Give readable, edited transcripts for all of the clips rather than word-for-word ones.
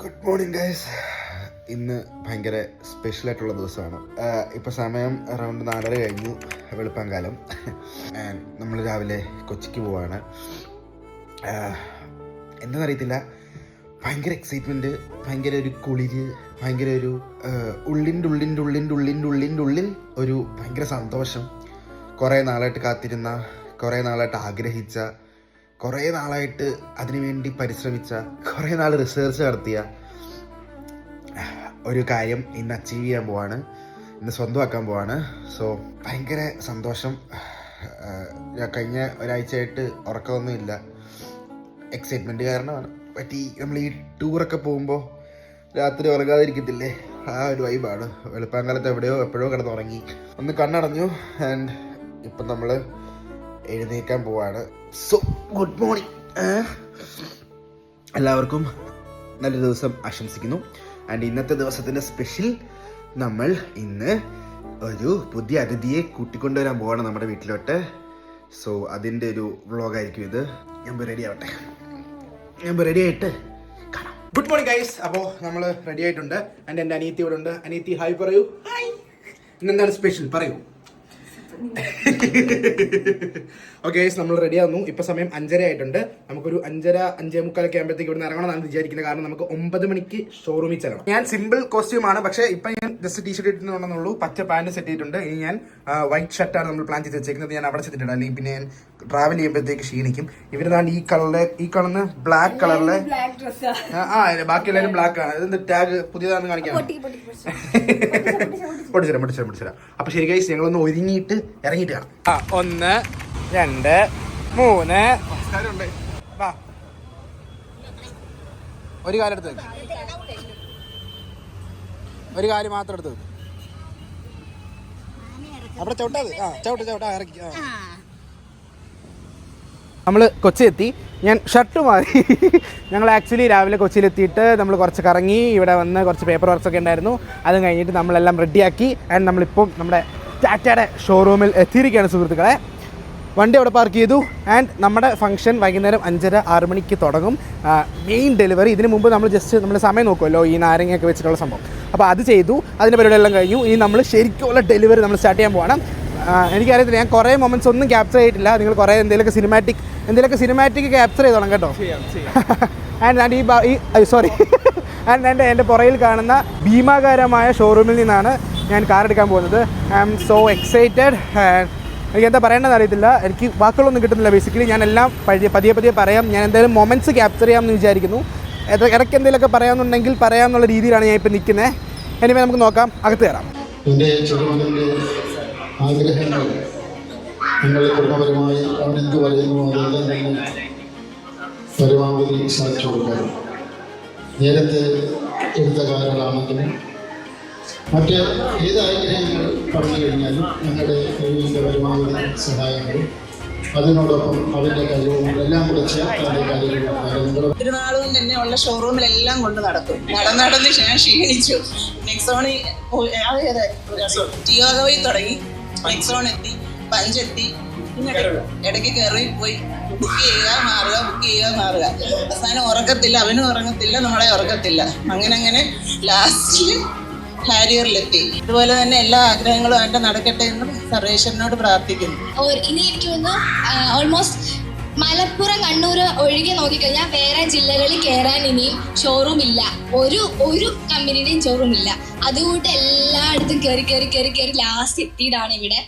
Good morning guys. ഇന്ന് ഭയങ്കര സ്പെഷ്യലായിട്ടുള്ള ദിവസമാണ്. ഇപ്പോൾ സമയം അറൗണ്ട് 4:30 കഴിഞ്ഞു, വെളുപ്പാങ്കാലം. നമ്മൾ രാവിലെ കൊച്ചിക്ക് പോവാണ്. എന്താണെന്നറിയത്തില്ല, ഭയങ്കര എക്സൈറ്റ്മെൻറ്റ്, ഭയങ്കര ഒരു കുളിര്, ഭയങ്കര ഒരു ഉള്ളിൻ്റെ ഉള്ളിൽ ഒരു ഭയങ്കര സന്തോഷം. കുറേ നാളായിട്ട് കാത്തിരുന്ന, കുറേ നാളായിട്ട് ആഗ്രഹിച്ച, കുറേ നാളായിട്ട് അതിനുവേണ്ടി പരിശ്രമിച്ച, കുറേ നാൾ റിസർച്ച് നടത്തിയ ഒരു കാര്യം ഇന്ന് അച്ചീവ് ചെയ്യാൻ പോവാണ്, ഇന്ന് സ്വന്തമാക്കാൻ പോവാണ്. സോ ഭയങ്കര സന്തോഷം. കഴിഞ്ഞ ഒരാഴ്ചയായിട്ട് ഉറക്കമൊന്നുമില്ല, എക്സൈറ്റ്മെൻറ്റ് കാരണമാണ്. നമ്മൾ ഈ ടൂറൊക്കെ പോകുമ്പോൾ രാത്രി ഉറങ്ങാതിരിക്കത്തില്ലേ, ആ ഒരു വൈബാണ്. വെളുപ്പാങ്കാലത്ത് എപ്പോഴോ കിടന്നുറങ്ങി, ഒന്ന് കണ്ണടഞ്ഞു. ആൻഡ് ഇപ്പം നമ്മൾ എഴുന്നേക്കാൻ പോവാണ്. So good morning. എല്ലാവർക്കും നല്ലൊരു ദിവസം ആശംസിക്കുന്നു. ആൻഡ് ഇന്നത്തെ ദിവസത്തിൻ്റെ സ്പെഷ്യൽ, നമ്മൾ ഇന്ന് ഒരു പുതിയ അതിഥിയെ കൂട്ടിക്കൊണ്ടുവരാൻ പോവാണ് നമ്മുടെ വീട്ടിലോട്ട്. സോ അതിൻ്റെ ഒരു വ്ളോഗായിരിക്കും ഇത്. ഞാൻ റെഡി ആയിട്ട് കാണാം. Good morning guys. അപ്പോൾ നമ്മൾ റെഡി ആയിട്ടുണ്ട്. ആൻഡ് എൻ്റെ അനിയത്തി ഇവിടെ ഉണ്ട്. അനിയത്തി ഹായ് പറയൂ. ഇന്നെന്താണ് സ്പെഷ്യൽ പറയൂ. ഓക്കെ ഗൈസ്, നമ്മൾ റെഡി ആവുന്നു. ഇപ്പൊ സമയം 5:30 ആയിട്ടുണ്ട്. നമുക്കൊരു 5:30-5:45 ആകുമ്പോഴത്തേക്ക് ഇവിടെ ഇറങ്ങണം എന്നാണ് വിചാരിക്കുന്നത്. കാരണം നമുക്ക് 9 മണിക്ക് ഷോറൂമിൽ ചെല്ലണം. ഞാൻ സിമ്പിൾ കോസ്റ്റ്യൂം ആണ്, പക്ഷേ ഇപ്പൊ ഞാൻ ജസ്റ്റ് ടീഷർട്ട് ഇട്ടിട്ടുണ്ടെന്നുള്ളൂ. പച്ച പാന്റ് സെറ്റ് ചെയ്തിട്ടുണ്ട്. ഇനി ഞാൻ വൈറ്റ് ഷർട്ടാണ് നമ്മൾ പ്ലാൻ ചെയ്ത് വെച്ചേക്കുന്നത്. ഞാൻ അവിടെ സെറ്റിട്ടുണ്ട്, അല്ലെങ്കിൽ പിന്നെ ഞാൻ ട്രാവൽ ചെയ്യുമ്പോഴത്തേക്ക് ക്ഷീണിക്കും. ഇവരുതാണ് ഈ കാണുന്ന ബ്ലാക്ക് കളറിലെ. ബാക്കി എല്ലാവരും ബ്ലാക്ക് ആണ്. ഇതെന്ത് ടാഗ് പുതിയതാണെന്ന് കാണിക്കാൻ. പൊടിച്ചരാം. അപ്പൊ ശരി ഗൈസ്, ഞങ്ങളൊന്ന് ഒരുങ്ങിയിട്ട് ഇറങ്ങിയിട്ട് കാണാം. 1 2 3 ഒരു കാലം എടുത്ത് വെക്കും, ഒരു കാല് മാത്രം എടുത്ത് വെക്കും. അവിടെ ചവിട്ടാ ഇറക്കി. നമ്മൾ കൊച്ചി എത്തി. ഞാൻ ഷർട്ട് മാറി. ഞങ്ങൾ ആക്ച്വലി രാവിലെ കൊച്ചിയിലെത്തിയിട്ട് നമ്മൾ കുറച്ച് കറങ്ങി, ഇവിടെ വന്ന് കുറച്ച് പേപ്പർ വർക്ക്സൊക്കെ ഉണ്ടായിരുന്നു. അതും കഴിഞ്ഞിട്ട് നമ്മളെല്ലാം റെഡിയാക്കി. ആൻഡ് നമ്മളിപ്പം നമ്മുടെ ടാറ്റയുടെ ഷോറൂമിൽ എത്തിയിരിക്കുകയാണ് സുഹൃത്തുക്കളെ. വണ്ടി അവിടെ പാർക്ക് ചെയ്തു. ആൻഡ് നമ്മുടെ ഫംഗ്ഷൻ വൈകുന്നേരം 5:30-6 മണിക്ക് തുടങ്ങും. Main delivery. ഇതിന് മുമ്പ് നമ്മൾ ജസ്റ്റ് നമ്മൾ സമയം നോക്കുമല്ലോ, ഈ നാരങ്ങയൊക്കെ വെച്ചിട്ടുള്ള സംഭവം. അപ്പോൾ അത് ചെയ്തു. അതിൻ്റെ പരിപാടിയെല്ലാം കഴിഞ്ഞു. ഇനി നമ്മൾ ശരിക്കുള്ള ഡെലിവറി നമ്മൾ സ്റ്റാർട്ട് ചെയ്യാൻ പോകണം. എനിക്കറിയത്തില്ല, ഞാൻ കുറേ മൊമെൻറ്റ്സ് ഒന്നും ക്യാപ്ചർ ചെയ്തിട്ടില്ല. നിങ്ങൾ കുറേ എന്തെങ്കിലുമൊക്കെ സിനിമാറ്റിക് ക്യാപ്ചർ ചെയ്തോളാം കേട്ടോ. ആൻഡ് എൻ്റെ പുറയിൽ കാണുന്ന ഭീമാകാരമായ ഷോറൂമിൽ നിന്നാണ് ഞാൻ കാർ എടുക്കാൻ പോകുന്നത്. I am so excited. എനിക്ക് എന്താ പറയേണ്ടതെന്ന് അറിയത്തില്ല, എനിക്ക് വാക്കുകളൊന്നും കിട്ടുന്നില്ല. ബേസിക്കലി ഞാൻ എല്ലാം പതിയെ പറയാം. ഞാൻ എന്തായാലും മൊമെൻറ്റ്സ് ക്യാപ്ചർ ചെയ്യാമെന്ന് വിചാരിക്കുന്നു. ഇടയ്ക്ക് എന്തെങ്കിലുമൊക്കെ പറയാമെന്നുണ്ടെങ്കിൽ പറയാമെന്നുള്ള രീതിയിലാണ് ഞാൻ ഇപ്പം നിൽക്കുന്നത്. എനിവേ നമുക്ക് നോക്കാം, അകത്ത് കയറാം. ആഗ്രഹങ്ങൾ നിങ്ങളുടെ കുടുംബപരമായി അവനെന്ത് പറയുന്നു അതെല്ലാം തന്നെ പരമാവധി സാധിച്ചു കൊടുക്കാറ്. നേരത്തെ എടുത്ത കാര്യങ്ങളാണെങ്കിലും മറ്റ് ഏത് ആഗ്രഹങ്ങൾ പറഞ്ഞു കഴിഞ്ഞാലും ഞങ്ങളുടെ കഴിവിൻ്റെ പരമാവധി സഹായങ്ങളും അതിനോടൊപ്പം അവരുടെ കഴിവും എല്ലാം കൂടെ ചേർത്താണ് കാര്യങ്ങൾ. തിരുനാളും തന്നെ ഉള്ള ഷോറൂമിലെല്ലാം കൊണ്ട് നടക്കും. നടന്ന് ഞാൻ ക്ഷീണിച്ചു. നെക്സോണി ടിയോഗോയിൽ തുടങ്ങി, നെക്സോൺ എത്തി, പഞ്ചെത്തി, ഇടയ്ക്ക് കയറി പോയി ബുക്ക് ചെയ്യുക മാറുക. അവസാനം ഉറക്കത്തില്ല, അവനും ഉറങ്ങത്തില്ല, നമ്മളെ ഉറക്കത്തില്ല. അങ്ങനെ ലാസ്റ്റിൽ ഹാരിയറിലെത്തി. ഇതുപോലെ തന്നെ എല്ലാ ആഗ്രഹങ്ങളും അവൻ്റെ നടക്കട്ടെ എന്ന് സർവേശ്വരനോട് പ്രാർത്ഥിക്കുന്നു. ഇനി എനിക്ക് തോന്നുന്നു ഓൾമോസ്റ്റ് മലപ്പുറം, കണ്ണൂർ ഒഴികെ നോക്കിക്കഴിഞ്ഞാൽ വേറെ ജില്ലകളിൽ കയറാൻ ഇനിയും ഷോറൂം ഇല്ല. ഒരു കമ്പനിയുടെയും ഷോറൂം ഇല്ല. അതുകൊണ്ട് എല്ലായിടത്തും കയറി ലാസ്റ്റ് എത്തിയതാണ് ഇവിടെ.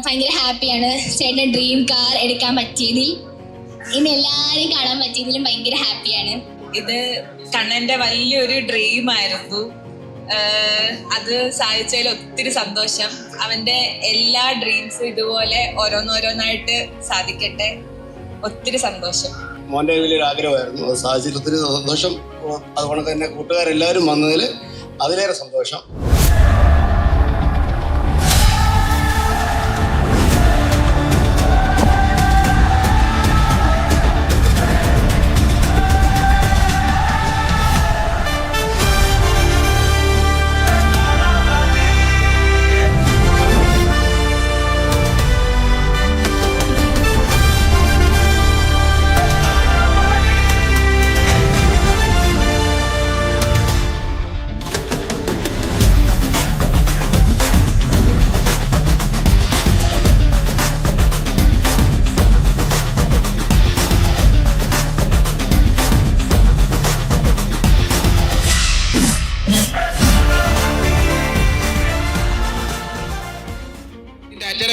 ഭയങ്കര ഹാപ്പിയാണ്. ചേട്ടൻ ഡ്രീം കാർ എടുക്കാൻ പറ്റിയതിൽ, ഇനി എല്ലാവരെയും കാണാൻ പറ്റിയതിലും ഭയങ്കര ഹാപ്പിയാണ്. ഇത് കണ്ണൻ്റെ വലിയൊരു ഡ്രീമായിരുന്നു. അത് സാധിച്ചതിൽ ഒത്തിരി സന്തോഷം. അവൻ്റെ എല്ലാ ഡ്രീംസും ഇതുപോലെ ഓരോന്നോരോന്നായിട്ട് സാധിക്കട്ടെ. ഒത്തിരി സന്തോഷം. മോൻ്റെ വലിയൊരു ആഗ്രഹമായിരുന്നു, അത് സാധിച്ചതിൽ ഒത്തിരി സന്തോഷം. അതുകൊണ്ട് തന്നെ കൂട്ടുകാരെല്ലാവരും വന്നതിൽ അതിലേറെ സന്തോഷം.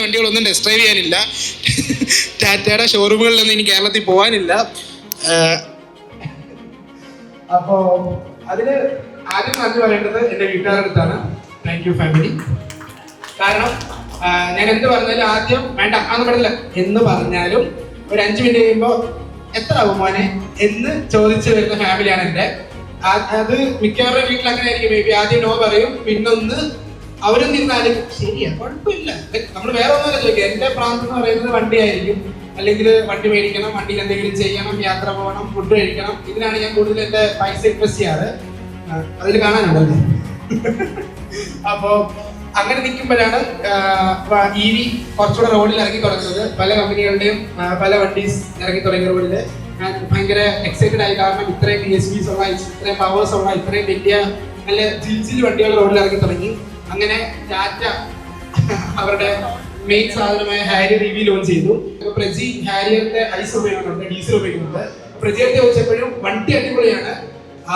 വണ്ടികളൊന്നും ടെസ്റ്റ് ഡ്രൈവ് ചെയ്യാനില്ല. ടാറ്റയുടെ ഷോറൂമുകളിലൊന്നും ഇനി കേരളത്തിൽ പോകാനില്ല. അപ്പോൾ അതിന് ആദ്യം നന്ദി പറയേണ്ടത് എൻ്റെ വീട്ടുകാരുടെ അടുത്താണ്. Thank you family. കാരണം ഞാൻ എന്ത് പറഞ്ഞാലും ആദ്യം വേണ്ട അന്ന് പറഞ്ഞില്ല എന്ന് പറഞ്ഞാലും ഒരു 5 മിനിറ്റ് കഴിയുമ്പോൾ എത്ര ആകും മോനെ എന്ന് ചോദിച്ചു വരുന്ന ഫാമിലിയാണ് എൻ്റെ. അത് മിക്കവാറും വീട്ടിൽ അങ്ങനെ ആയിരിക്കും. മേ ബി ആദ്യം നോ പറയും, പിന്നൊന്ന് അവരും നിന്നാലും ശരിയാ കുഴപ്പമില്ല. നമ്മൾ വേറെ ഒന്നുമല്ല ചോദിക്കുക. എൻ്റെ പ്രാന്തം എന്ന് പറയുന്നത് വണ്ടിയായിരിക്കും, അല്ലെങ്കിൽ വണ്ടി മേടിക്കണം, വണ്ടിയിൽ എന്തെങ്കിലും ചെയ്യണം, യാത്ര പോകണം, ഫുഡ് കഴിക്കണം. ഇതിനാണ് ഞാൻ കൂടുതൽ എൻ്റെ പൈസ ഇൻവെസ്റ്റ് ചെയ്യാറ്. അതിൽ കാണാനുണ്ടല്ലേ. അപ്പോൾ അങ്ങനെ നിൽക്കുമ്പോഴാണ് EV കുറച്ചുകൂടെ റോഡിൽ ഇറങ്ങി തുടങ്ങുന്നത്. പല കമ്പനികളുടെയും പല വണ്ടീസ് ഇറങ്ങി തുടങ്ങിയ റോഡിൽ ഞാൻ ഭയങ്കര എക്സൈറ്റഡ് ആയി. കാരണം ഇത്രയും PSVs ഉള്ള, ഇത്രയും പവേഴ്സ് ഉള്ള, ഇത്രയും വലിയ നല്ല ജിൽ വണ്ടികൾ റോഡിൽ ഇറങ്ങി തുടങ്ങി. അങ്ങനെ ടാറ്റ അവരുടെ മെയിൻ സാധനമായ ഹാരിയർ EV ലോഞ്ച് ചെയ്തു. പ്രജി ഹാരിയറിന്റെ ഐസ് ഉപയോഗിക്കുന്നുണ്ട്, ഡീസൽ ഉപയോഗിക്കുന്നുണ്ട്. പ്രജിയുടെ ചോദിച്ചപ്പോഴും വണ്ടി അടിപൊളിയാണ്.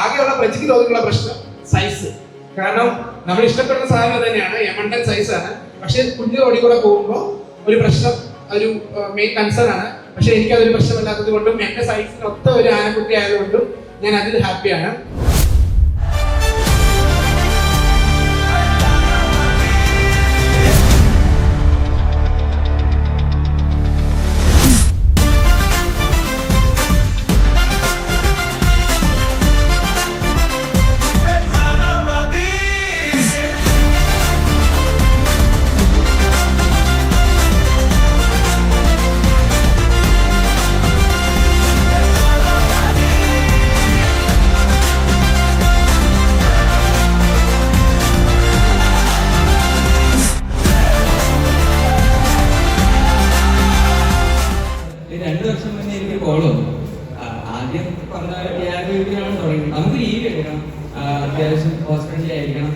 ആകെയുള്ള പ്രജിക്ക് തോന്നിയുള്ള പ്രശ്നം സൈസ്. കാരണം നമ്മൾ ഇഷ്ടപ്പെടുന്ന സാധനം തന്നെയാണ്, M1 സൈസാണ്. പക്ഷെ കുഞ്ഞു റോഡിൽ കൂടെ പോകുമ്പോൾ ഒരു പ്രശ്നം, ഒരു മെയിൻ കൺസേൺ ആണ്. പക്ഷെ എനിക്ക് അതൊരു പ്രശ്നമില്ലാത്തത് കൊണ്ടും എൻ്റെ സൈസിനൊത്ത ഒരു ആനക്കുട്ടി ആയതുകൊണ്ടും ഞാൻ അതിൽ ഹാപ്പിയാണ്. ആദ്യം പറഞ്ഞ വീട്ടിലാണ് തുടങ്ങി. നമുക്ക് EV എടുക്കണം, അത്യാവശ്യം ഹോസ്പിറ്റലിൽ ആയിരിക്കണം,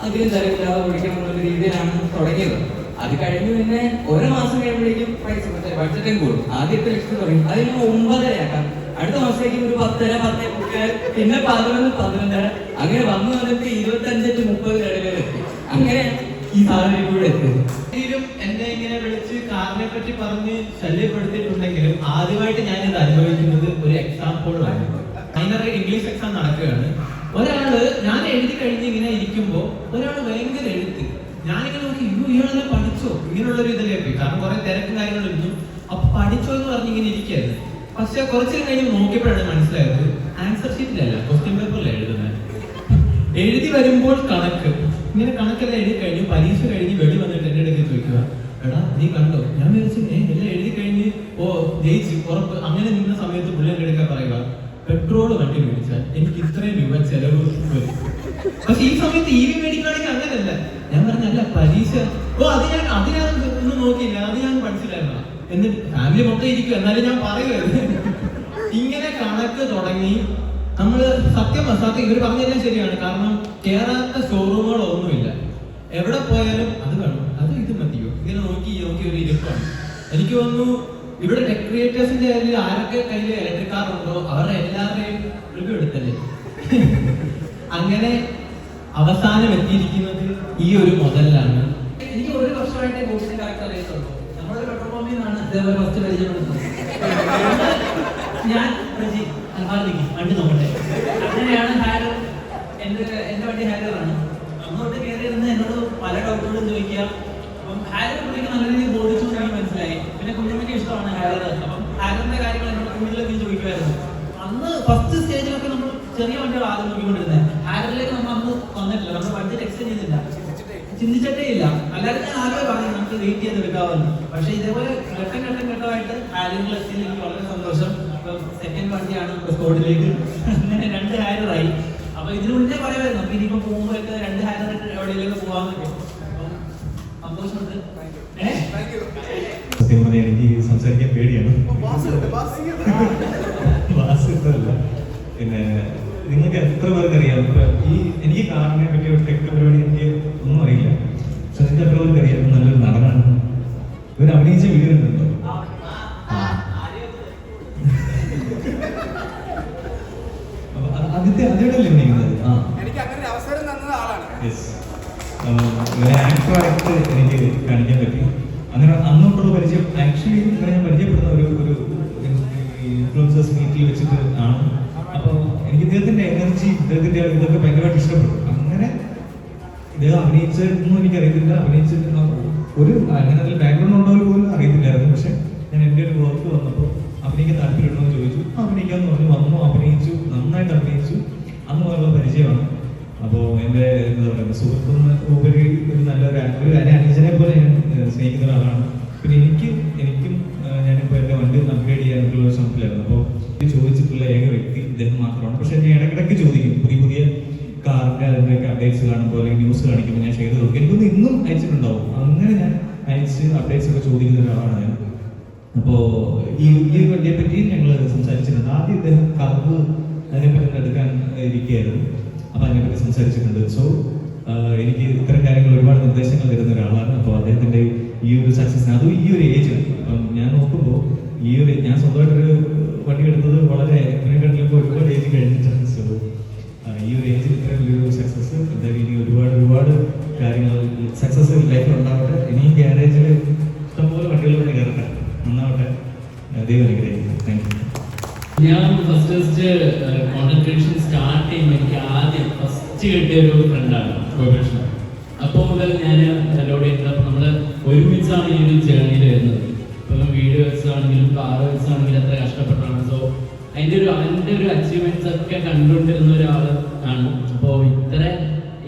അധികം തരമില്ലാതെ ഓടിക്കണം എന്നുള്ള രീതിയിലാണ് തുടങ്ങിയത്. അത് കഴിഞ്ഞ് പിന്നെ ഓരോ മാസം കഴിയുമ്പോഴേക്കും പൈസ ബഡ്ജറ്റും കൂടും. ആദ്യം 8 ലക്ഷത്തിൽ തുടങ്ങി, അതിന് 9.5 ആക്കാം. അടുത്ത മാസത്തേക്ക് ഒരു 10.5 പിന്നെ 11 അങ്ങനെ വന്നു വന്നിട്ട് 25-30 ഇടയിലെത്തി. അങ്ങനെ ഈ സാധനം കൂടെ എത്തുന്നത്. എന്നെ ഇങ്ങനെ വിളിച്ച് കാറിനെ പറ്റി പറഞ്ഞ് ശല്യപ്പെടുത്തിയിട്ടുണ്ടെങ്കിലും ആദ്യമായിട്ട് ഞാനിത് അനുഭവിക്കുന്നത് ഒരു എക്സാമ്പിളാണ്. മൈനർ ഇംഗ്ലീഷ് എക്സാം നടക്കുകയാണ്. ഒരാള് ഞാൻ എഴുതി കഴിഞ്ഞ് ഇങ്ങനെ ഇരിക്കുമ്പോൾ ഒരാള് ഭയങ്കര എഴുത്ത്. ഞാനിങ്ങനെ നോക്കി, ഇയാളെ പഠിച്ചോ, ഇങ്ങനെയുള്ളൊരു ഇതിലേക്ക് പോയി. കാരണം കുറെ തിരക്കും കാര്യങ്ങളിരുന്നു. അപ്പൊ പഠിച്ചോ എന്ന് പറഞ്ഞ് ഇങ്ങനെ ഇരിക്കായിരുന്നു. പക്ഷെ കുറച്ചു കഴിഞ്ഞ് നോക്കിയപ്പോഴാണ് മനസ്സിലായത് ആൻസർ ഷീറ്റിലല്ല, ക്വസ്റ്റ്യൻ പേപ്പറിലാണ് എഴുതുന്നത്. എഴുതി വരുമ്പോൾ കണക്ക് ഇങ്ങനെ കണക്കെല്ലാം എഴുതി കഴിഞ്ഞു. പരീക്ഷ കഴിഞ്ഞ് വെളി വന്നിട്ട് എൻ്റെ അടുത്ത് ചോദിക്കുക, എടാ നീ കണ്ടോ? ഞാൻ വിചാരിച്ചു എല്ലാം എഴുതി കഴിഞ്ഞ് ജയിച്ച് ഉറപ്പ്. അങ്ങനെ നിന്ന സമയത്ത് പുള്ളി എൻ്റെ അടുക്ക പറയുക, പെട്രോൾ വണ്ടി മേടിച്ചാൽ എനിക്ക് ഇത്രയും രൂപ ചെലവ് വരും. പക്ഷെ ഈ സമയത്ത് EV മേടിക്കുകയാണെങ്കിൽ അങ്ങനെയല്ല. ഞാൻ പറഞ്ഞല്ല, പരീക്ഷ അത് ഞാൻ ഒന്നും നോക്കിയില്ല, അത് ഞാൻ പഠിച്ചില്ലായിരുന്നു. എന്നിട്ട് ഫാമിലി മൊത്തം ഇരിക്കും, എന്നാലും ഞാൻ പറയുമായിരുന്നു. ഇങ്ങനെ കണക്ക് തുടങ്ങി നമ്മള് സത്യം ഇവർ പറഞ്ഞെല്ലാം ശരിയാണ്. കാരണം കേറാത്ത ഷോറൂമുകളൊന്നുമില്ല. എവിടെ പോയാലും അത് വേണം, അത് ഇത് മതിയോ, ഇങ്ങനെ നോക്കി ഒരു ഇരിപ്പാണ്. എനിക്ക് തോന്നുന്നു ഇവിടെ ടെക് ക്രിയേറ്റേഴ്സിന്റെ കയ്യിൽ ആരൊക്കെ കയ്യിൽ ഇലക്ട്രിക് കാർ ഉണ്ടോ അവരുടെ എല്ലാവരുടെയും റിവ്യൂ എടുത്തല്ലേ. അങ്ങനെ അവസാനം എത്തിയിരിക്കുന്നത് ഈ ഒരു മുതലാണ്. എനിക്ക് ഒരു വർഷമായിട്ട് ബോസിന്റെ കറക്റ്റ് അറിയത്തുള്ളൂ. നമ്മളൊരു പെട്രോൾ പമ്പിൽ നിന്നാണ് ഇതേപോലെ ഫസ്റ്റ് പരിചയപ്പെടുന്നത്. ഞാൻ വണ്ടി നോക്കട്ടെ. അങ്ങനെയാണ് ഹാരർ, എൻ്റെ വണ്ടി ഹാരറാണ്. അന്നോട്ട് കയറി ഇരുന്ന് എന്നോട് പല ഡൗട്ടുകളും ചോദിക്കുക. അപ്പം ഹാരർ പുള്ളിക്ക് നല്ല രീതിയിൽ ബോധിച്ചു എനിക്ക് മനസ്സിലായി. പിന്നെ കുഞ്ഞമ്മയ്ക്ക് ഇഷ്ടമാണ് ഹാരർ. അപ്പം ഹാരറിന്റെ കാര്യങ്ങൾ എന്നോട് കൂടുതലൊക്കെ ചോദിക്കുമായിരുന്നു. അന്ന് ഫസ്റ്റ് സ്റ്റേജിലൊക്കെ നമ്മൾ ചെറിയ വണ്ടികൾ ആദ്യം നോക്കിക്കൊണ്ടിരുന്നത്. ഹാരറിലേക്ക് നമ്മൾ അന്ന് വന്നിട്ടില്ല, നമ്മുടെ ബഡ്ജറ്റ് എക്സ്റ്റെൻഡ് ചെയ്തില്ല, ചിന്തിച്ചിട്ടേ ഇല്ല. അല്ലാതെ ഞാൻ ആദ്യമേ പറഞ്ഞു നമുക്ക് വെയിറ്റ് ചെയ്ത് എടുക്കാവുന്നു. പക്ഷേ ഇതേപോലെ ഘട്ടമായിട്ട് ഹാരറിൽ എത്തിയതിൽ എനിക്ക് വളരെ സന്തോഷം. സെക്കൻഡ് വണ്ടിയാണ് സ്കോഡിലേക്ക്. അങ്ങനെ 2 ഹാരറായി. അപ്പൊ ഇതിന് മുന്നേ പറയുമായിരുന്നു അപ്പൊ ഇനിയിപ്പോ പോകുമ്പോഴൊക്കെ 2 ഹാരർ എവിടെയെങ്കിലും പോകാന്നൊക്കെ. അപ്പം സന്തോഷമുണ്ട്. സത്യം പറഞ്ഞാൽ എനിക്ക് സംസാരിക്കാൻ പേടിയാണ്. പിന്നെ നിങ്ങൾക്ക് എത്ര പേർക്ക് അറിയാം? എനിക്ക് കാറിനെ പറ്റിയ ഒരു ടെക് പരിപാടി എനിക്ക് ഒന്നും അറിയില്ല. പക്ഷെ നിങ്ങൾക്ക് എത്ര പേർക്ക് അറിയാം നല്ലൊരു നടനാണ്. ഇവർ അഭിനയിച്ച വീഡിയോ ഉണ്ടോ? അതിലല്ലേ അഭിനയിക്കുന്നത്? ആക്ടറായിട്ട് എനിക്ക് കാണിക്കാൻ പറ്റി. അങ്ങനെ അന്നോട്ടുള്ള പരിചയം ആക്ച്വലി ഇങ്ങനെ ഞാൻ പരിചയപ്പെടുന്ന ഒരു ഇൻഫ്ലുവൻസേഴ്സ് മീറ്റിൽ വെച്ചിട്ട് ആണ്. അപ്പോൾ എനിക്ക് ഇദ്ദേഹത്തിൻ്റെ എനർജി, ഇദ്ദേഹത്തിൻ്റെ ഇതൊക്കെ ഭയങ്കരമായിട്ട് ഇഷ്ടപ്പെട്ടു. അങ്ങനെ ഇദ്ദേഹം അഭിനയിച്ചതൊന്നും എനിക്കറിയത്തില്ല, അഭിനയിച്ചിട്ട് ഒരു അങ്ങനെ അതിൽ ബാക്ക്ഗ്രൗണ്ട് ഉണ്ടോ പോലും അറിയത്തില്ലായിരുന്നു. പക്ഷെ ഞാൻ എൻ്റെ ഒരു വർക്ക് വന്നപ്പോൾ അഭിനയിക്കാൻ താല്പര്യമുണ്ടോ എന്ന് ചോദിച്ചു. അഭിനയിക്കാമെന്ന് പറഞ്ഞു, വന്നു, അഭിനയിച്ചു, നന്നായിട്ട് അഭിനയിച്ചു. അന്ന് മുതലുള്ള പരിചയമാണ്. അപ്പോൾ എൻ്റെ എന്താ പറയുക, സുഹൃത്തുന്ന ഉപരി ഒരു നല്ലൊരു അനുജനെ പോലെ ഞാൻ സ്നേഹിക്കുന്ന ഒരാളാണ്. പിന്നെ എനിക്കും ഞാനിപ്പോൾ എൻ്റെ വണ്ടി അപ്ഗ്രേഡ് ചെയ്യാനുള്ള ഒരു ശ്രമത്തിലായിരുന്നു. അപ്പോൾ ഇത് ചോദിച്ചിട്ടുള്ള ഏക വ്യക്തി ഇദ്ദേഹം മാത്രമാണ്. പക്ഷേ ഞാൻ ഇടയ്ക്കിടയ്ക്ക് ചോദിക്കും, പുതിയ കാറിൻ്റെ അതിൻ്റെയൊക്കെ അപ്ഡേറ്റ്സ് കാണുമ്പോൾ അല്ലെങ്കിൽ ന്യൂസ് കാണിക്കുമ്പോൾ ഞാൻ ഷെയർ കൊടുക്കും. എനിക്കൊന്ന് ഇന്നും അയച്ചിട്ടുണ്ടാവും. അങ്ങനെ ഞാൻ അയച്ച് അപ്ഡേറ്റ്സ് ഒക്കെ ചോദിക്കുന്ന ഒരാളാണ് ഞാൻ. അപ്പോൾ ഈ വണ്ടിയെ പറ്റി ഞങ്ങൾ സംസാരിച്ചിട്ടുണ്ട്. ആദ്യം ഇദ്ദേഹം കർവ് അതിനെപ്പറ്റി എടുക്കാൻ ഇരിക്കുകയായിരുന്നു. അപ്പോൾ അതിനെപ്പറ്റി സംസാരിച്ചിട്ടുണ്ട്. സോ എനിക്ക് ഇത്തരം കാര്യങ്ങൾ ഒരുപാട് നിർദ്ദേശങ്ങൾ തരുന്ന ഒരാളാണ്. അപ്പോൾ അദ്ദേഹത്തിൻ്റെ ഈ ഒരു സക്സസിന്, അതും ഈ ഒരു ഏജ്, അപ്പം ഞാൻ നോക്കുമ്പോൾ ഞാൻ സ്വന്തമായിട്ടൊരു വണ്ടി എടുത്തത് വളരെ ഇതിനെക്കാട്ടിലൊക്കെ ഒരുപാട് ഏജ് കഴിഞ്ഞിട്ടാണ്. സോ ഈ ഒരു ഏജിൽ ഇത്ര വലിയൊരു സക്സസ്, എന്തായാലും ഇനി ഒരുപാട് കാര്യങ്ങൾ സക്സസ് ലൈഫിൽ ഉണ്ടാവട്ടെ. ഇനി ഗ്യാരേജിൽ ഇഷ്ടംപോലെ വണ്ടികളൊക്കെ കയറട്ടെ, നന്നാവട്ടെ. ദൈവം അനുഗ്രഹിക്കും. Thank you. ഞാൻ ഫസ്റ്റ് കോണ്ടന്റ് ക്രിയേഷൻ സ്റ്റാർട്ട് ചെയ്യുമ്പോൾ എനിക്ക് ആദ്യം ഫസ്റ്റ് കിട്ടിയ ഒരു ഫ്രണ്ടാണ് ഗോപകൃഷ്ണൻ. അപ്പോൾ മുതൽ ഞാൻ എന്നോട് ഇരുന്നപ്പോൾ നമ്മൾ ഒരുമിച്ചാണ് ഈ ഒരു ജേർണിയിൽ വരുന്നത്. ഇപ്പം വീഡിയോ വെച്ചാണെങ്കിലും കാറ് വെച്ചാണെങ്കിലും എത്ര കഷ്ടപ്പെട്ടാണ്. സോ അതിൻ്റെ ഒരു അച്ചീവ്മെന്റ്സ് ഒക്കെ കണ്ടുകൊണ്ടിരുന്ന ഒരാൾ ആണ്. അപ്പോൾ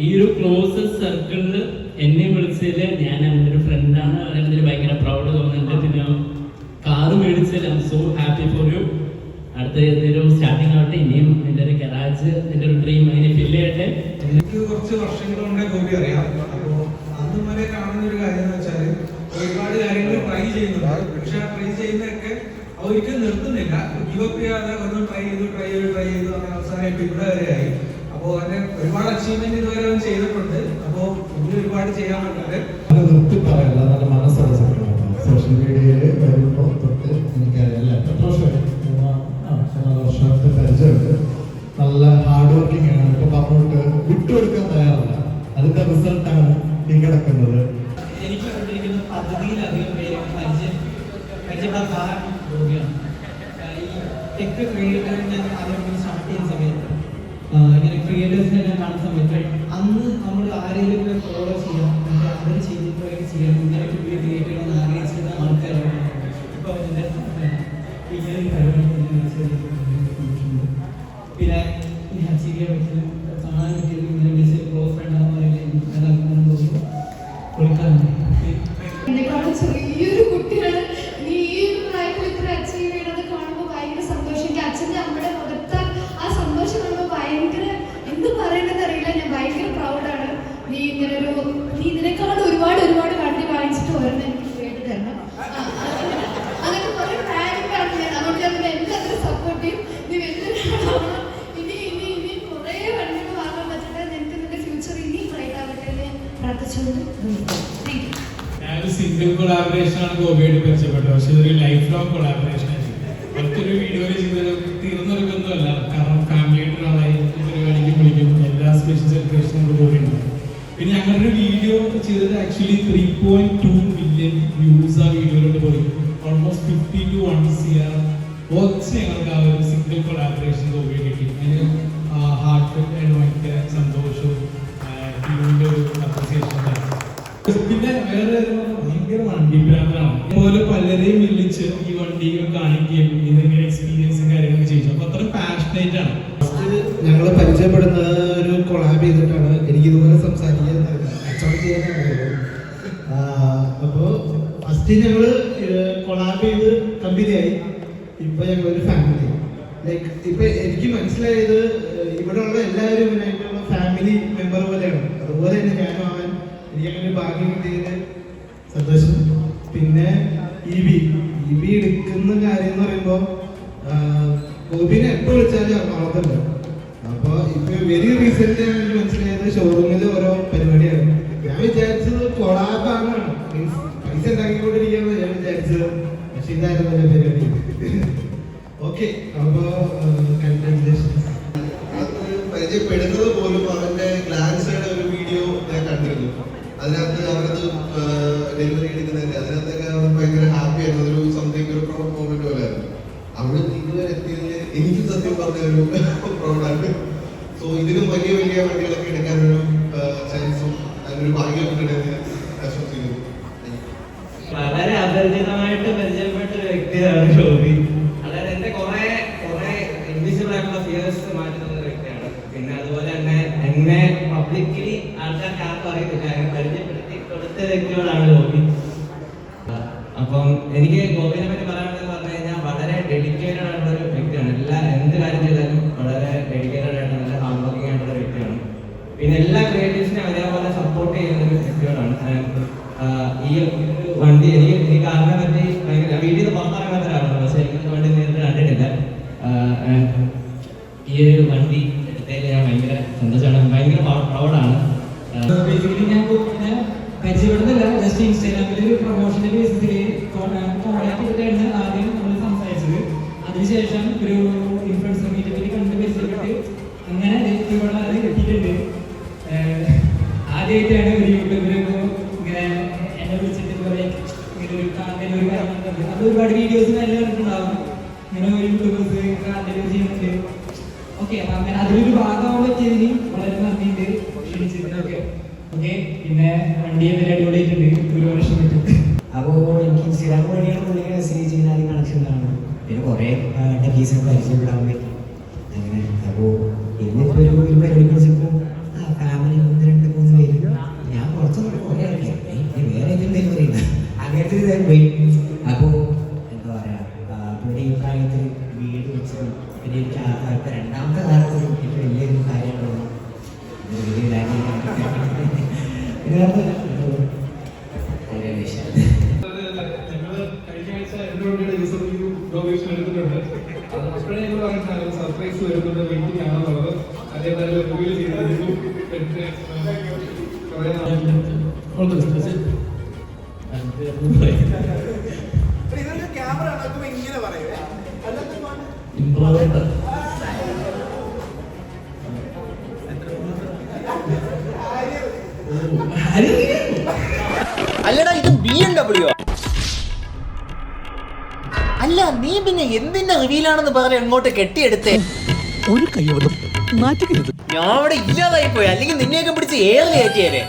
ഈ ഒരു ക്ലോസസ്റ്റ് സർക്കിളിൽ എന്നെ വിളിച്ചതിൽ ഞാൻ എൻ്റെ ഒരു ഫ്രണ്ടാണ്. അതിൽ ഭയങ്കര പ്രൗഡ് തോന്നുന്നുണ്ട്. പിന്നെ കാറ് മേടിച്ചതിൽ I am so happy for you. അടുത്ത ഏതൊരു സ്റ്റാർട്ടിങ് ആവട്ടെ. ഇനിയും എൻ്റെ ഒരു ഗരാജ്, എൻ്റെ ഒരു ഡ്രീം അതിനെ ഫില്ല് ചെയ്യട്ടെ. എനിക്ക് കുറച്ച് വർഷങ്ങൾ കൊണ്ടേ ഗോപി അറിയാം. അപ്പോൾ അന്നും വരെ കാണുന്ന ഒരു കാര്യം എന്ന് വെച്ചാൽ ഒരുപാട് കാര്യങ്ങൾ ട്രൈ ചെയ്യുന്നുണ്ട്. പക്ഷെ ആ ട്രൈ ചെയ്യുന്നതൊക്കെ ഒരിക്കലും നിർത്തുന്നില്ല. ഗിവപ്പ് ചെയ്യാതെ ഒന്ന് ട്രൈ ചെയ്തു അങ്ങനെ അവസാനമായിട്ട് ഇവിടെ വരെയായി. അപ്പോൾ അതിന്റെ ഒരുപാട് അച്ചീവ്മെന്റ് ഇതുവരെ അവൻ ചെയ്തിട്ടുണ്ട്. അപ്പോൾ ഇനി ഒരുപാട് ചെയ്യാൻ പറ്റുന്നത് നിർത്തി പറയല്ല, നല്ല മനസ്സുള്ള സമയമാണ്. സോഷ്യൽ മീഡിയയിൽ വരുമ്പോൾ തൊട്ട് എനിക്കറിയാം എത്ര വർഷമായി, 3 വർഷത്തെ പരിചയമുണ്ട്. നല്ല ഹാർഡ് വർക്കിംഗ് ആണ്. ഇപ്പൊ പറഞ്ഞോട്ട് വിട്ടുകൊടുക്കാൻ തയ്യാറല്ല. അതിന്റെ റിസൾട്ടാണ് ഈ കിടക്കുന്നത്. എനിക്ക് കണ്ടിരിക്കുന്ന പദ്ധതിയിലധികം പേര് പരിചയപ്പെടാൻ ഗോപിയാണ്. ഈ ടെക് ക്രിയേറ്റർ ഞാൻ ആദ്യം സ്റ്റാർട്ട് ചെയ്യുന്ന സമയത്ത് ഇങ്ങനെ ക്രിയേറ്റേഴ്സിനെ ഞാൻ കാണുന്ന സമയത്ത് അന്ന് നമ്മൾ ആരെങ്കിലും ഫോളോ ചെയ്യാം, അവർ ചെയ്തിട്ടൊക്കെ ചെയ്യാം, ഇങ്ങനെ വീഡിയോ ക്രിയേറ്റ് ചെയ്യണമെന്ന് ആഗ്രഹിച്ചിരുന്ന ആൾക്കാരാണ്. ഇപ്പോൾ എൻ്റെ ഇങ്ങനെ പരിപാടി പിന്നെ ഞാൻ ചെയ്യാൻ പറ്റില്ല, കാണാൻ പറ്റിയത് ഇങ്ങനെ വിളിച്ച് ക്ലോസ് ഫ്രണ്ട് ആകുമ്പോൾ കൊടുക്കാറുണ്ട്. എന്നെക്കാളും ചെറിയൊരു കുട്ടിയാണ് നീ ഈ പ്രായത്തിൽ ഇത്ര അച്ചീവ് ചെയ്യണത് കാണുമ്പോൾ ഭയങ്കര സന്തോഷം. എനിക്ക് അച്ഛൻ്റെ അമ്മയുടെ മുഖത്ത് ആ സന്തോഷം കാണുമ്പോൾ ഭയങ്കര എന്ത് പറയണമെന്ന് അറിയില്ല. ഞാൻ ഭയങ്കര പ്രൗഡാണ്. നീ ഇതിനേക്കാളും ഒരുപാട് വണ്ടി വാങ്ങിച്ചിട്ട് ഒരെണ്ണം എനിക്ക് കേട്ട് തരണം. അങ്ങനെ കുറെ പ്ലാനിങ്ങാണ് ഞാൻ. അതുകൊണ്ട് ഞാൻ എന്നെ അത്ര സപ്പോർട്ട് ചെയ്യും. നീ വലിയൊരാളാണ്. ഇനി കുറേ വണ്ടികൾ വാങ്ങാൻ പറ്റട്ടെ. നിനക്ക് നിന്റെ ഫ്യൂച്ചർ ഇനി ബ്രൈറ്റ് ആവട്ടെ എന്ന് ഞാൻ പ്രാർത്ഥിച്ചുകൊണ്ട് താങ്ക് യു. ഞാനൊരു സിംഗിൾ കൊളാബറേഷൻ ആണ് ഗോപിയായിട്ട് പരിചയപ്പെട്ടത്. പക്ഷെ ഇതൊരു ലൈഫ് ലോങ് കൊളാബറേഷൻ ആയിരുന്നു. ഒറ്റൊരു വീഡിയോയിൽ ചെയ്തത് തീർന്നൊരുക്കൊന്നുമല്ല. കാരണം ഫാമിലിയായിട്ട് ഒരാളായി പരിപാടിക്ക് വിളിക്കും. എല്ലാ സ്പെഷ്യൽ സെലിബ്രേഷനും നമ്മൾ പോയിട്ടുണ്ട്. പിന്നെ ഞങ്ങളുടെ വീഡിയോ ചെയ്തത് ആക്ച്വലി 3.2 മില്യൺ വ്യൂസ് ആ വീഡിയോയിലോട്ട് പോയി. ഓൾമോസ്റ്റ് 50 to 1 CR വാച്ച് ഞങ്ങൾക്ക് ആ ഒരു സിംഗിൾ കൊളാബറേഷൻ ഗോപിയെ കിട്ടി. അതിന് ഹാർട്ട് ഭയങ്കര സന്തോഷവും ടീമിൻ്റെ ഒരു അപ്രിസിയേഷൻ. പിന്നെ വേറെ ഭയങ്കര വണ്ടി ഭ്രാന്താണ്. അതുപോലെ പലരെയും വിളിച്ച് ഈ വണ്ടികൾ കാണിക്കുകയും ഇതിന്റെ എക്സ്പീരിയൻസും കാര്യങ്ങളൊക്കെ ചെയ്തു. അപ്പൊ അത്ര പാഷനേറ്റ് ആണ്. ഞങ്ങൾ പരിചയപ്പെടുന്ന ഒരു കൊളാബ് ചെയ്തിട്ടാണ്. എനിക്ക് ഇതുപോലെ സംസാരിക്കാൻ കച്ചവടം ചെയ്യാനാണ്. അപ്പോൾ ഫസ്റ്റ് ഞങ്ങൾ കൊളാബ് ചെയ്ത് കമ്പനിയായി. ഇപ്പൊ ഞങ്ങളൊരു ഫാമിലി. ലൈക്ക് ഇപ്പൊ എനിക്ക് മനസ്സിലായത് ഇവിടെയുള്ള എല്ലാവരും ഇവനായിട്ടുള്ള ഫാമിലി മെമ്പർ പോലെയാണ്. അതുപോലെ തന്നെ ഞാനും അവൻ. എനിക്കങ്ങനെ ഭാഗ്യം കിട്ടിയതിന് സന്തോഷം. പിന്നെ ഇ ബി എടുക്കുന്ന കാര്യം എന്ന് പറയുമ്പോൾ ഗോപിനെ എപ്പോൾ വിളിച്ചാലും എറണാകുളത്തുണ്ട്. അപ്പോൾ ഇപ്പൊ വെരി റീസെന്റ് എനിക്ക് മനസ്സിലായത് ഷോറൂമിൽ ഓരോ പരിപാടിയാണ്. ഞാൻ വിചാരിച്ചത് കൊളാബാണ്, മീൻസ് പൈസ ഉണ്ടാക്കിക്കൊണ്ടിരിക്കുകയാണ് ഞാൻ വിചാരിച്ചത്. പക്ഷെ ഇതായിരുന്നു എൻ്റെ പരിപാടി. ഓക്കെ, അപ്പോൾ കൺഗ്രാജുലേഷൻസ്. അത് പരിചയപ്പെടുന്നത് പോലും അവൻ്റെ ഗ്ലാൻസയുടെ ഒരു വീഡിയോ ഞാൻ കണ്ടിരുന്നു. അതിനകത്ത് അവരത് ഡെലിവറി എടുക്കുന്നതിൻ്റെ അതിനകത്ത് എനിക്ക് സത്യം പറഞ്ഞ ഒരു പ്രൗഡാണ്. സോ ഇതിലും വലിയ വലിയ വണ്ടികളൊക്കെ എടുക്കാനൊരു ചാൻസും അതിനൊരു ഭാഗ്യം കിട്ടണമെന്ന് ആശംസിക്കുന്നു. വളരെ അപരിചിതമായിട്ട് പരിചയപ്പെട്ട ഒരു വ്യക്തിയാണ് ഷോബി. അതായത് എന്റെ കുറെ ഇൻവിസിബിൾ ആയിട്ടുള്ള ഫിയേഴ്സ് മാറ്റി തന്ന വ്യക്തിയാണ്. പിന്നെ അതുപോലെ തന്നെ എന്നെ പബ്ലിക്കലി ആൾക്കാർക്ക് ആർക്കും അറിയത്തില്ല, അങ്ങനെ പരിചയപ്പെടുത്തി കൊടുത്ത വ്യക്തികളാണ് ഗോപി. അപ്പം എനിക്ക് ഗോപിനെ പറ്റി പറയാനുള്ളത് പറഞ്ഞു കഴിഞ്ഞാൽ വളരെ ഡെഡിക്കേറ്റഡ് ആയിട്ടുള്ള ഒരു വ്യക്തിയാണ്. എന്ത് കാര്യം ചെയ്താലും വളരെ ഡെഡിക്കേറ്റഡ് ആയിട്ട് നല്ല ഹാർഡ് വർക്കിംഗ് ആയിട്ടുള്ള വ്യക്തിയാണ്. പിന്നെ എല്ലാ ക്രിയേറ്റീവ്സിനെയും അതേപോലെ സപ്പോർട്ട് ചെയ്യുന്ന ഒരു വ്യക്തികളാണ്. ഈ വണ്ടി എനിക്ക് കാറിനെ പറ്റി ഭയങ്കര വീട്ടിൽ നിന്ന് പുറത്തിറങ്ങാത്ത ഒരാളാണ്, പക്ഷെ എനിക്ക് വണ്ടി നേരിട്ട് കണ്ടിട്ടില്ല. ഈ ഒരു വണ്ടി എടുത്തതിൽ ഞാൻ ഭയങ്കര സന്തോഷമാണ്, ഭയങ്കര പ്രൗഡാണ്. ബേസിക്കലി ഞാൻ പരിചയപ്പെടുന്നില്ല, ജസ്റ്റ് ഇൻസ്റ്റാഗ്രാമിൽ ഒരു പ്രൊമോഷന്റെ ബേസിസിൽ കോൺടാക്ട് ചെയ്തിട്ടാണ് ആദ്യം നമ്മൾ സംസാരിച്ചത്. അതിനുശേഷം ഒരു ഇൻഫ്ലുവൻസർ മീറ്റിൽ കണ്ട് പരിചയപ്പെട്ട് അങ്ങനെ ഇവിടെ അത് എത്തിയിട്ടുണ്ട്. ആദ്യമായിട്ടാണ് ഒരു യൂട്യൂബിൽ ഇങ്ങനെ എന്നെ വിളിച്ചിട്ട് ഇങ്ങനെ ഒരു കാര്യം അത് ഒരുപാട് വീഡിയോസ് നല്ല കണ്ടിട്ടുണ്ടാവും. ഇങ്ങനെ ഒരു യൂട്യൂബേഴ്സ് കാര്യം ചെയ്യുന്നുണ്ട്. ഓക്കെ, അപ്പം അങ്ങനെ അതിലൊരു ഭാഗമാവാൻ പറ്റിയതിന് വളരെ നന്ദിയുണ്ട് ക്ഷണിച്ചതിനൊക്കെ. ഓക്കെ, പിന്നെ വണ്ടി എന്തെങ്കിലും അടിപൊളിയായിട്ടുണ്ട്, ഒരു വർഷം കിട്ടും. അപ്പോൾ എനിക്ക് ഇൻസ്റ്റാഗ്രാം വഴിയാണ് പുള്ളിക്ക് മെസ്സേജ് ചെയ്യുന്ന ആദ്യം കണക്ഷൻ കാണുന്നത്. പിന്നെ കുറേ ടെക്കീസിനെ പരിചയപ്പെടാൻ പറ്റി അങ്ങനെ. അപ്പോൾ ഇന്നിപ്പോൾ ഒരു പരിപാടി കുറിച്ചപ്പോൾ ഫാമിലി 1-2-3 പേര് ഞാൻ കുറച്ചൊന്നും കുറേ ആയിരിക്കും വേറെ എന്തെങ്കിലും പറയുന്നത് അങ്ങനത്തെ ഒരു പോയി. അപ്പോൾ എന്താ പറയുക, പുള്ളി ഈ പ്രായത്തിൽ വീട് വെച്ചത് പിന്നെ എനിക്ക് രണ്ടാമത്തെ കാലത്ത് എനിക്ക് വലിയൊരു കാര്യമാണ് വലിയ സർപ്രൈസ് വരുന്നത് വെയിറ്റിംഗ് ആണെന്നുള്ളത് അതേപോലെ റിവീൽ ചെയ്തതിനും അല്ലടാ ഇത് BMW. അല്ല നീ പിന്നെ എന്തിന്റെ റിവീലാണെന്ന് പറഞ്ഞ് എങ്ങോട്ട് കെട്ടിയെടുത്തേ? ഒരു കയ്യബദ്ധം മാറ്റിക്കരുത്. ഞാൻ അവിടെ ഇല്ലാതായി പോയി, അല്ലെങ്കിൽ നിന്നെയൊക്കെ പിടിച്ച് ഏറെ കയറ്റിയേരെ.